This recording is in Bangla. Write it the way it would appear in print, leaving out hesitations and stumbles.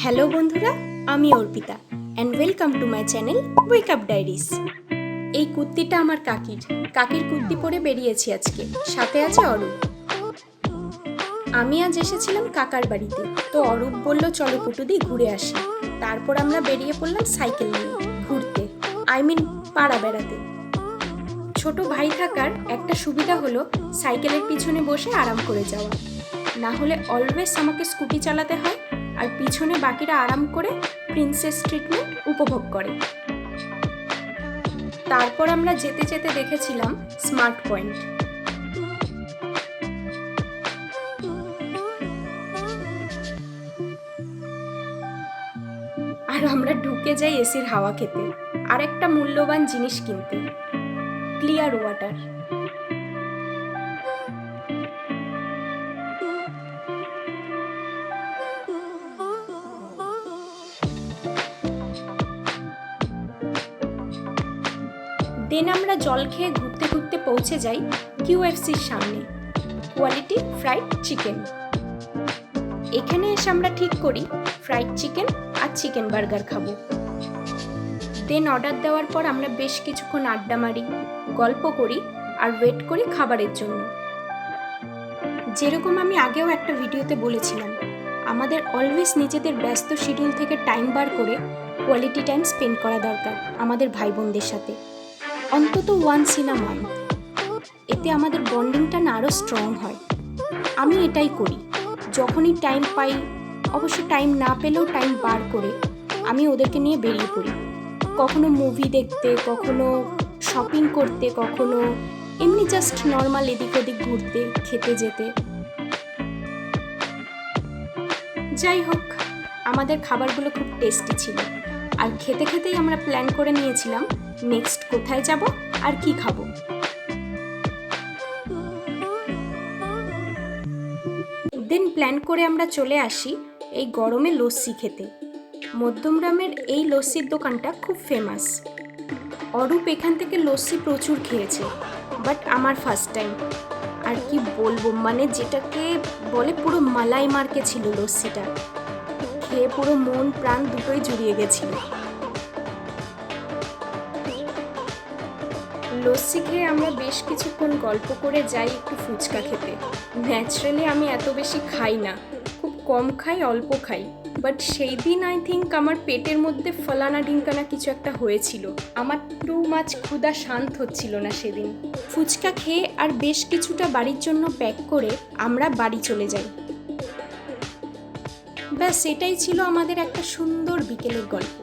হ্যালো বন্ধুরা, আমি Arpita and welcome to my channel wake up diaries. এই কুর্তিটা আমার কাকির কুর্তি পরে বেরিয়েছি আজকে, সাথে আছে অরূপ। আমি আজ এসেছিলাম কাকার বাড়িতে, তো অরূপ বলল চলো পুটুদি ঘুরে আসি। তারপর আমরা বেরিয়ে পড়লাম সাইকেল নিয়ে ঘুরতে, পাড়া বেড়াতে। ছোট ভাই থাকার একটা সুবিধা হলো সাইকেলের পিছনে বসে আরাম করে যাওয়া, না হলে অলওয়েজ আমাকে স্কুটি চালাতে হয় আর পিছনে বাকিরা আরাম করে প্রিন্সেস ট্রিটমেন্ট উপভোগ করে। তারপর আমরা যেতে যেতে দেখেছিলাম স্মার্ট পয়েন্ট। আর আমরা ঢুকে যাই এসির হাওয়া খেতে আর একটা মূল্যবান জিনিস কিনতে, ক্লিয়ার ওয়াটার। দেন আমরা জল খেয়ে ঘুরতে ঘুরতে পৌঁছে যাই কিউএফসির সামনে, কোয়ালিটি ফ্রাইড চিকেন। এখানে এসে আমরা ঠিক করি ফ্রাইড চিকেন আর চিকেন বার্গার খাবো। দেন অর্ডার দেওয়ার পর আমরা বেশ কিছুক্ষণ আড্ডা মারি, গল্প করি আর ওয়েট করি খাবারের জন্য। যেরকম আমি আগেও একটা ভিডিওতে বলেছিলাম, আমাদের অলওয়েজ নিজেদের ব্যস্ত শিডিউল থেকে টাইম বার করে কোয়ালিটি টাইম স্পেন্ড করা দরকার আমাদের ভাই বোনদের সাথে, অন্তত ওয়ান্স ইন আ মান্থ। এতে আমাদের বন্ডিংটা না আরও স্ট্রং হয়। আমি এটাই করি, যখনই টাইম পাই, অবশ্য টাইম না পেলেও টাইম বার করে আমি ওদেরকে নিয়ে বেরিয়ে পড়ি, কখনো মুভি দেখতে, কখনো শপিং করতে, কখনো এমনি জাস্ট নর্মাল এদিক ওদিক ঘুরতে, খেতে যেতে। যাই হোক, আমাদের খাবারগুলো খুব টেস্টি ছিল আর খেতে খেতেই আমরা প্ল্যান করে নিয়েছিলাম নেক্সট কোথায় যাব আর কি খাবো। দেন প্ল্যান করে আমরা চলে আসি এই গরমে লস্যি খেতে। মধ্যমগ্রামের এই লস্যির দোকানটা খুব ফেমাস। অরূপ এখান থেকে লস্যি প্রচুর খেয়েছে, বাট আমার ফার্স্ট টাইম। আর কি বলবো, মানে যেটাকে বলে পুরো মালাই মার্কে ছিল লস্যিটা, খেয়ে পুরো মন প্রাণ দুটোই জুড়িয়ে গেছিল। লস্যি খেয়ে আমরা বেশ কিছুক্ষণ গল্প করে যাই একটু ফুচকা খেতে। ন্যাচারালি আমি এত বেশি খাই না, খুব কম খাই, অল্প খাই, বাট সেই দিন আই থিঙ্ক আমার পেটের মধ্যে ফলানা ঢিঙ্কানা কিছু একটা হয়েছিল। আমার টু মাছ ক্ষুধা শান্ত হচ্ছিল না সেদিন। ফুচকা খেয়ে আর বেশ কিছুটা বাড়ির জন্য প্যাক করে আমরা বাড়ি চলে যাই। ব্যাস এটাই ছিল আমাদের একটা সুন্দর বিকেলের গল্প।